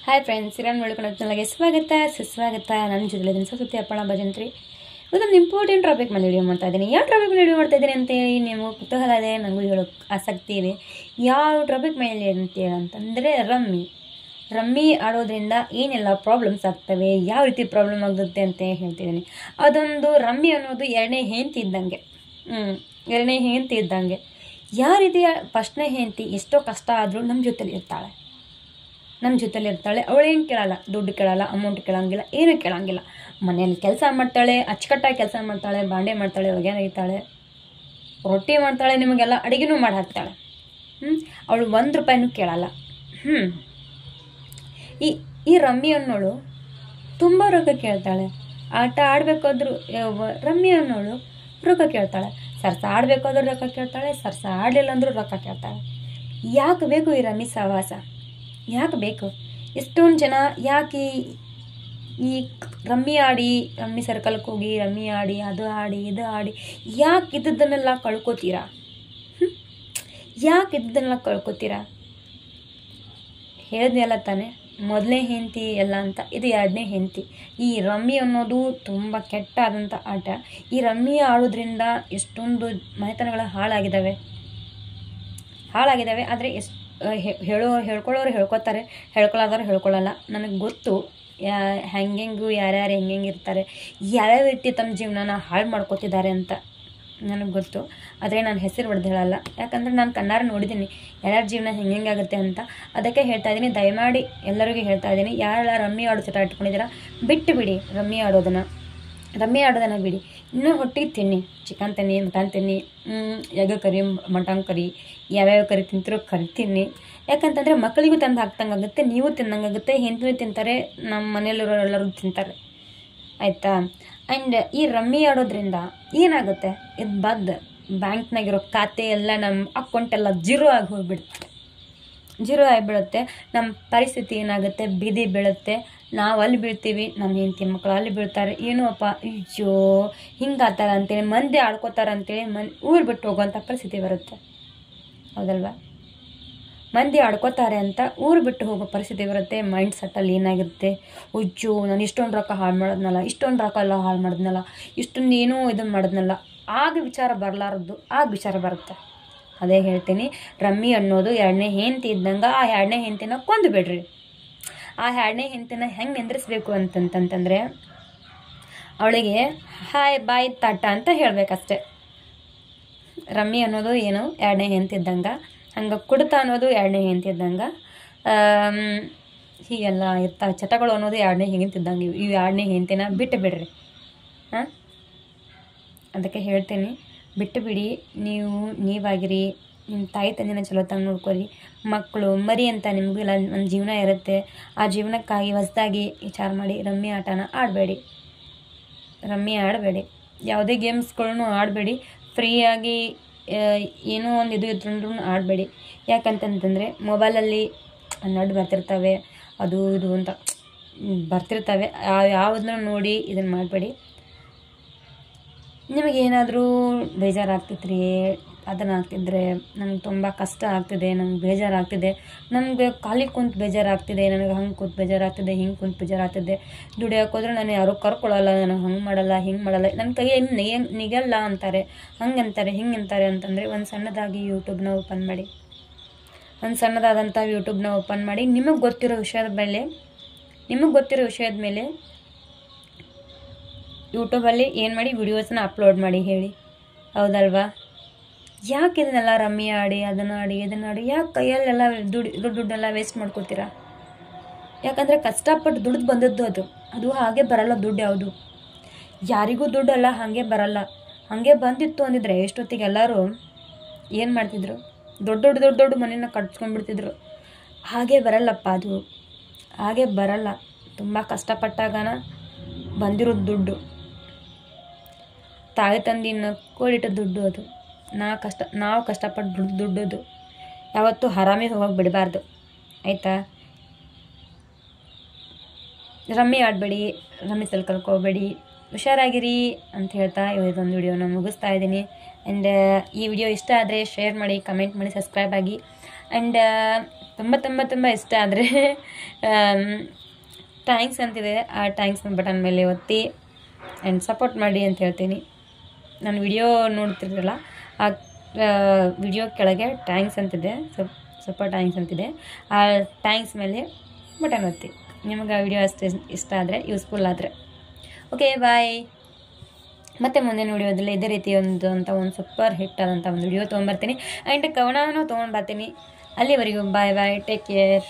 Hi friends, Iran ಒಳಗೆ ಸ್ವಾಗತ ಸುಸ್ವಾಗತ. ನನ್ನ ಜೊತೆ ಸುತ್ತಿ ಅಪ್ಪಣ ಭಜಂತ್ರಿ. ಇವತ್ತೊಂದು ಇಂಪಾರ್ಟೆಂಟ್ ಟಾಪಿಕ್ ಮೇಲೆ ವಿಡಿಯೋ ಮಾಡ್ತಾ ಇದ್ದೀನಿ. ಯಾವ ಟಾಪಿಕ್ ಮೇಲೆ ವಿಡಿಯೋ ಮಾಡ್ತಾ ಇದ್ದೀನಿ ಅಂತೇಳಿ ನೀವು ಕುತೂಹಲ ಇದೆ, ನನಗೂ ಹೇಳೋಕ್ಕೆ ಆಸಕ್ತಿ ಇದೆ. ಯಾವ ಟಾಪಿಕ್ ಮೇಲೆ ಅಂತಂದರೆ ರಮ್ಮಿ ಆಡೋದ್ರಿಂದ ಏನೆಲ್ಲ ಪ್ರಾಬ್ಲಮ್ಸ್ ಆಗ್ತವೆ, ಯಾವ ರೀತಿ ಪ್ರಾಬ್ಲಮ್ ಆಗುತ್ತೆ ಅಂತ ಹೇಳ್ತಿದ್ದೀನಿ. ಅದೊಂದು ರಮ್ಮಿ ಅನ್ನೋದು ಎರಡನೇ ಹೆಂಡತಿ ಇದ್ದಂಗೆ. ಯಾವ ರೀತಿಯ ಫಸ್ಟ್ನೇ ಹೆಂಡತಿ ಎಷ್ಟೋ ಕಷ್ಟ ಆದರೂ ನಮ್ಮ ಜೊತೆಲಿ ಇರ್ತಾಳೆ. ಅವಳೇನು ಕೇಳಲ್ಲ, ದುಡ್ಡು ಕೇಳಲ್ಲ, ಅಮೌಂಟ್ ಕೇಳೋಂಗಿಲ್ಲ, ಏನೂ ಕೇಳೋಂಗಿಲ್ಲ. ಮನೆಯಲ್ಲಿ ಕೆಲಸ ಮಾಡ್ತಾಳೆ, ಅಚ್ಚುಕಟ್ಟಾಗಿ ಕೆಲಸ ಮಾಡ್ತಾಳೆ, ಬಾಂಡೆ ಮಾಡ್ತಾಳೆ, ಒಗೆ ಒಗಿತಾಳೆ, ರೊಟ್ಟಿ ಮಾಡ್ತಾಳೆ, ನಿಮಗೆಲ್ಲ ಅಡುಗೆನೂ ಮಾಡಿ ಹಾಕ್ತಾಳೆ. ಅವಳು ₹1 ಕೇಳಲ್ಲ. ಈ ರಮ್ಮಿ ಅನ್ನೋಳು ತುಂಬ ರೊಕ್ಕ ಕೇಳ್ತಾಳೆ. ಆಟ ಆಡಬೇಕಾದ್ರೂ ರಮ್ಮಿ ಅನ್ನೋಳು ರೊಕ್ಕ ಕೇಳ್ತಾಳೆ. ಸರ್ಸ ಆಡಬೇಕಾದ್ರೂ ರೊಕ್ಕ ಕೇಳ್ತಾಳೆ, ಸರ್ಸ ಆಡಲಿಲ್ಲ ಅಂದರೂ ರೊಕ್ಕ ಕೇಳ್ತಾಳೆ. ಯಾಕೆ ಬೇಕು ಈ ರಮ್ಮಿ ಸಹವಾಸ? ಯಾಕೆ ಬೇಕು? ಎಷ್ಟೊಂದು ಜನ ಯಾಕೆ ಈ ರಮ್ಮಿ ಸರ್ಕಲ್ಗೆ ಹೋಗಿ ರಮ್ಮಿ ಆಡಿ, ಅದು ಆಡಿ, ಇದು ಆಡಿ, ಯಾಕೆ ಇದ್ದದ್ದನ್ನೆಲ್ಲ ಕಳ್ಕೊತೀರಾ? ಹೇಳಿದ್ನೆಲ್ಲ ತಾನೆ, ಮೊದಲನೇ ಹೆಂಡತಿ ಎಲ್ಲ ಅಂತ, ಇದು ಎರಡನೇ ಹೆಂಡತಿ. ಈ ರಮ್ಮಿ ಅನ್ನೋದು ತುಂಬ ಕೆಟ್ಟಾದಂಥ ಆಟ. ಈ ರಮ್ಮಿ ಆಡೋದ್ರಿಂದ ಎಷ್ಟೊಂದು ಮನೆತನಗಳ ಹಾಳಾಗಿದ್ದಾವೆ. ಆದರೆ ಹೇಳ್ಕೊಳ್ಳೋರು ಹೇಳ್ಕೊತಾರೆ, ಹೇಳ್ಕೊಳ್ಳೋದವ್ರು ಹೇಳ್ಕೊಳ್ಳಲ್ಲ. ನನಗೆ ಗೊತ್ತು ಯಾರ್ಯಾರು ಹೆಂಗೆ ಇರ್ತಾರೆ, ಯಾವ್ಯಾವ ರೀತಿ ತಮ್ಮ ಜೀವನನ ಹಾಳು ಮಾಡ್ಕೊತಿದ್ದಾರೆ ಅಂತ ನನಗೆ ಗೊತ್ತು. ಆದರೆ ನಾನು ಹೆಸರು ಹೊಡೆದು ಹೇಳಲ್ಲ, ಯಾಕಂದರೆ ನಾನು ಕಣ್ಣಾರೆ ನೋಡಿದ್ದೀನಿ ಯಾರ್ಯಾರ ಜೀವನ ಹೆಂಗಾಗುತ್ತೆ ಅಂತ. ಅದಕ್ಕೆ ಹೇಳ್ತಾ ಇದ್ದೀನಿ, ದಯಮಾಡಿ ಎಲ್ಲರಿಗೂ ಹೇಳ್ತಾ ಇದ್ದೀನಿ, ಯಾರೆಲ್ಲ ರಮ್ಮಿ ಆಡೋ ಚಟ ಇಟ್ಕೊಂಡಿದ್ದೀರಾ ಬಿಟ್ಟು ಬಿಡಿ. ರಮ್ಮಿ ಆಡೋದನ್ನು ಬಿಡಿ. ಇನ್ನೂ ಹೊಟ್ಟಿಗೆ ತಿನ್ನಿ, ಚಿಕನ್ ತಿನ್ನಿ, ಮಟನ್ ತಿನ್ನಿ, ಎಗ್ ಕರಿ, ಮಟನ್ ಕರಿ, ಯಾವ್ಯಾವ ಕರಿ ತಿಂತಿರೋ ಕರಿ ತಿನ್ನಿ. ಯಾಕಂತಂದರೆ ಮಕ್ಕಳಿಗೂ ತಂದು ಹಾಕ್ದಂಗಾಗುತ್ತೆ, ನೀವು ತಿನ್ನಂಗಾಗುತ್ತೆ, ಹೆಂಡತಿನೂ ತಿಂತಾರೆ, ನಮ್ಮ ಮನೆಯಲ್ಲಿರೋ ಎಲ್ಲರೂ ತಿಂತಾರೆ, ಆಯಿತಾ? ಆ್ಯಂಡ್ ಈ ರಮ್ಮಿ ಆಡೋದ್ರಿಂದ ಏನಾಗುತ್ತೆ, ಇದು ಬ್ಯಾಂಕ್ನಾಗಿರೋ ಖಾತೆ ಎಲ್ಲ ನಮ್ಮ ಅಕೌಂಟೆಲ್ಲ ಜೀರೋ ಆಗಿಬಿಡುತ್ತೆ. ನಮ್ಮ ಪರಿಸ್ಥಿತಿ ಏನಾಗುತ್ತೆ, ಬೀದಿ ಬೀಳುತ್ತೆ. ನಾವು ಅಲ್ಲಿ ಬೀಳ್ತೀವಿ, ನಮ್ಮ ಹೆಂಡತಿ ಮಕ್ಕಳು ಅಲ್ಲಿ ಬೀಳ್ತಾರೆ. ಏನೋ ಅಪ್ಪ, ಅಯ್ಯೋ ಹಿಂಗಾತಾರ ಅಂತೇಳಿ ಮಂದಿ ಆಡ್ಕೋತಾರೆ ಅಂತೇಳಿ ಊರು ಬಿಟ್ಟು ಹೋಗೋವಂಥ ಪರಿಸ್ಥಿತಿ ಬರುತ್ತೆ, ಹೌದಲ್ವಾ? ಮಂದಿ ಆಡ್ಕೋತಾರೆ ಅಂತ ಊರು ಬಿಟ್ಟು ಹೋಗೋ ಪರಿಸ್ಥಿತಿ ಬರುತ್ತೆ. ಮೈಂಡ್ ಸೆಟ್ಟಲ್ಲಿ ಏನಾಗಿರುತ್ತೆ, ಅಯ್ಯೋ ನಾನು ಇಷ್ಟೊಂದು ರೊಕ್ಕ ಹಾಳು ಮಾಡಿದ್ನಲ್ಲ, ಇಷ್ಟೊಂದು ಏನೋ ಇದನ್ನು ಮಾಡಿದ್ನಲ್ಲ, ಆಗ ವಿಚಾರ ಬರಲಾರದ್ದು, ಆಗ ವಿಚಾರ ಬರುತ್ತೆ. ಅದೇ ಹೇಳ್ತೀನಿ, ರಮ್ಮಿ ಅನ್ನೋದು ಎರಡನೇ ಹೆಂಡತಿ ಇದ್ದಂಗೆ. ಆ ಎರಡನೇ ಹೆಂಡತಿನ ಕೊಂದು ಬಿಡ್ರಿ. ಆ ಎರಡನೇ ಹೆಂಡತಿನ ಹೆಂಗೆ ನಿಂದ್ರಿಸ್ಬೇಕು ಅಂತಂತಂದರೆ, ಅವಳಿಗೆ ಹಾಯ್ ಬಾಯ್ ತಾಟ ಅಂತ ಹೇಳಬೇಕಷ್ಟೆ. ರಮ್ಮಿ ಅನ್ನೋದು ಏನು ಎರಡನೇ ಹೆಂಡತಿ ಇದ್ದಂಗೆ, ಹಂಗೆ ಕುಡಿತ ಅನ್ನೋದು ಎರಡನೇ ಹೆಂಡತಿ ಇದ್ದಂಗೆ, ಹೀಗೆಲ್ಲ ಇರ್ತಾವೆ ಚಟಗಳು ಅನ್ನೋದು ಎರಡನೇ ಹೆಂಡತಿ ಇದ್ದಂಗೆ. ಇವು ಎರಡನೇ ಹೆಂಡತಿನ ಬಿಟ್ಟು ಬಿಡ್ರಿ. ಅದಕ್ಕೆ ಹೇಳ್ತೀನಿ, ಬಿಟ್ಟು ಬಿಡಿ. ನೀವಾಗಿರಿ, ನಿಮ್ಮ ತಾಯಿ ತಂದೆನ ಚಲೋ ತಂದು ನೋಡ್ಕೊರಿ. ಮಕ್ಕಳು ಮರಿ ಅಂತ ನಿಮಗೂ ಇಲ್ಲ, ಒಂದು ಜೀವನ ಇರುತ್ತೆ. ಆ ಜೀವನಕ್ಕಾಗಿ ಹೊಸದಾಗಿ ವಿಚಾರ ಮಾಡಿ ರಮ್ಮಿ ಆಟನ ಆಡಬೇಡಿ. ಯಾವುದೇ ಗೇಮ್ಸ್ಗಳನ್ನೂ ಆಡಬೇಡಿ. ಫ್ರೀಯಾಗಿ ಏನೋ ಒಂದು ಇದು ಇದ್ರೂ ಆಡಬೇಡಿ. ಯಾಕಂತಂತಂದರೆ ಮೊಬೈಲಲ್ಲಿ ನಡು ಬರ್ತಿರ್ತವೆ, ಅದು ಇದು ಅಂತ ಬರ್ತಿರ್ತವೆ. ಯಾವುದನ್ನ ನೋಡಿ ಇದನ್ನು ಮಾಡಬೇಡಿ. ನಿಮಗೇನಾದರೂ ಬೇಜಾರಾಗ್ತಿದ್ರಿ, ಅದನ್ನು ಆಗ್ತಿದ್ರೆ ನನಗೆ ತುಂಬ ಕಷ್ಟ ಆಗ್ತಿದೆ, ನನಗೆ ಬೇಜಾರಾಗ್ತಿದೆ, ನನಗೆ ಖಾಲಿ ಕುಂತು ಬೇಜಾರಾಗ್ತಿದೆ, ನನಗೆ ಹಂಗೆ ಕೂತು ಬೇಜಾರಾಗ್ತಿದೆ, ಹಿಂಗೆ ಕುಂತು ಬೇಜಾರಾಗ್ತಿದೆ, ದುಡಿಯೋಕೆ ಹೋದ್ರೆ ನಾನು ಯಾರೂ ಕರ್ಕೊಳ್ಳಲ್ಲ, ನನಗೆ ಹಂಗೆ ಮಾಡಲ್ಲ, ಹಿಂಗೆ ಮಾಡಲ್ಲ, ನನ್ನ ಕೈ ನಿಗಲ್ಲ ಅಂತಾರೆ, ಹಂಗಂತಾರೆ, ಹಿಂಗಂತಾರೆ ಅಂತಂದರೆ ಒಂದು ಸಣ್ಣದಾಗಿ ಯೂಟ್ಯೂಬ್ನ ಓಪನ್ ಮಾಡಿ ನಿಮಗೆ ಗೊತ್ತಿರೋ ವಿಷಯದ ಮೇಲೆ ಯೂಟ್ಯೂಬಲ್ಲಿ ಏನು ಮಾಡಿ ವಿಡಿಯೋಸನ್ನ ಅಪ್ಲೋಡ್ ಮಾಡಿ ಹೇಳಿ, ಹೌದಲ್ವಾ? ಯಾಕೆ ಇದನ್ನೆಲ್ಲ ರಮ್ಮಿ ಆಡಿ, ಅದನ್ನು ಆಡಿ, ಯಾಕೆ ಕೈಯಲ್ಲೆಲ್ಲ ದುಡ್ಡೆಲ್ಲ ವೇಸ್ಟ್ ಮಾಡ್ಕೊತೀರಾ? ಯಾಕಂದರೆ ಕಷ್ಟಪಟ್ಟು ದುಡ್ದು ಬಂದದ್ದು ಅದು ಹಾಗೆ ಬರಲ್ಲ. ದುಡ್ಡು ಯಾವುದು ಯಾರಿಗೂ ದುಡ್ಡಲ್ಲ, ಹಾಗೆ ಬರಲ್ಲ. ಹಾಗೆ ಬಂದಿತ್ತು ಅಂದಿದ್ರೆ ಎಷ್ಟೊತ್ತಿಗೆ ಎಲ್ಲರೂ ಏನು ಮಾಡ್ತಿದ್ರು, ದೊಡ್ಡ ಮನೆಯನ್ನು ಕಟ್ಸ್ಕೊಂಡ್ಬಿಡ್ತಿದ್ರು. ಹಾಗೆ ಬರಲ್ಲಪ್ಪ, ಅದು ಹಾಗೆ ಬರಲ್ಲ. ತುಂಬ ಕಷ್ಟಪಟ್ಟಾಗನ ಬಂದಿರೋದು ದುಡ್ಡು, ತಾಯಿ ತಂದಿನ ಕೂಡಿಟ್ಟ ದುಡ್ಡು ಅದು. ನಾವು ಕಷ್ಟಪಟ್ಟು ದುಡ್ಡದು ಯಾವತ್ತೂ ಹರಾಮಿಗೆ ಹೋಗೋಕೆ ಬಿಡಬಾರ್ದು, ಆಯಿತಾ? ರಮ್ಮಿ ಆಡಬೇಡಿ, ರಮ್ಮಿ ಕಲ್ಕೋಬೇಡಿ, ಹುಷಾರಾಗಿರಿ ಅಂತ ಹೇಳ್ತಾ ಇವತ್ತೊಂದು ವಿಡಿಯೋನ ಮುಗಿಸ್ತಾ ಇದ್ದೀನಿ. ಆ್ಯಂಡ್ ಈ ವಿಡಿಯೋ ಇಷ್ಟ ಆದರೆ ಶೇರ್ ಮಾಡಿ, ಕಮೆಂಟ್ ಮಾಡಿ, ಸಬ್ಸ್ಕ್ರೈಬ್ ಆಗಿ. ಆ್ಯಂಡ್ ತುಂಬ ತುಂಬ ತುಂಬ ಇಷ್ಟ ಆದರೆ ಥ್ಯಾಂಕ್ಸ್ ಅಂತಿದೆ, ಆ ಥ್ಯಾಂಕ್ಸ್ ಬಟನ್ ಮೇಲೆ ಒತ್ತಿ ಆ್ಯಂಡ್ ಸಪೋರ್ಟ್ ಮಾಡಿ ಅಂತ ಹೇಳ್ತೀನಿ. ನಾನು ವಿಡಿಯೋ ನೋಡ್ತಿರಲ್ಲ, ಆ ವಿಡಿಯೋ ಕೆಳಗೆ ಥ್ಯಾಂಕ್ಸ್ ಅಂತಿದೆ, ಸೂಪರ್ ಥ್ಯಾಂಕ್ಸ್ ಅಂತಿದೆ, ಆ ಥ್ಯಾಂಕ್ಸ್ ಮೇಲೆ ಬಟನ್ ಒತ್ತಿ. ನಿಮಗೆ ಆ ವಿಡಿಯೋ ಅಷ್ಟು ಇಷ್ಟ ಆದರೆ, ಯೂಸ್ಫುಲ್ ಆದರೆ. ಓಕೆ, ಬಾಯ್. ಮತ್ತು ಮುಂದಿನ ವಿಡಿಯೋದಲ್ಲಿ ಇದೇ ರೀತಿ ಒಂದು ಸೂಪರ್ ಹಿಟ್ ಆದಂಥ ಒಂದು ವಿಡಿಯೋ ತೊಗೊಂಬರ್ತೀನಿ. ಆ್ಯಂಡ್ ಕವನನೂ ತೊಗೊಂಡು ಬರ್ತೀನಿ. ಅಲ್ಲಿವರೆಗೂ ಬಾಯ್ ಬಾಯ್, ಟೇಕ್ ಕೇರ್.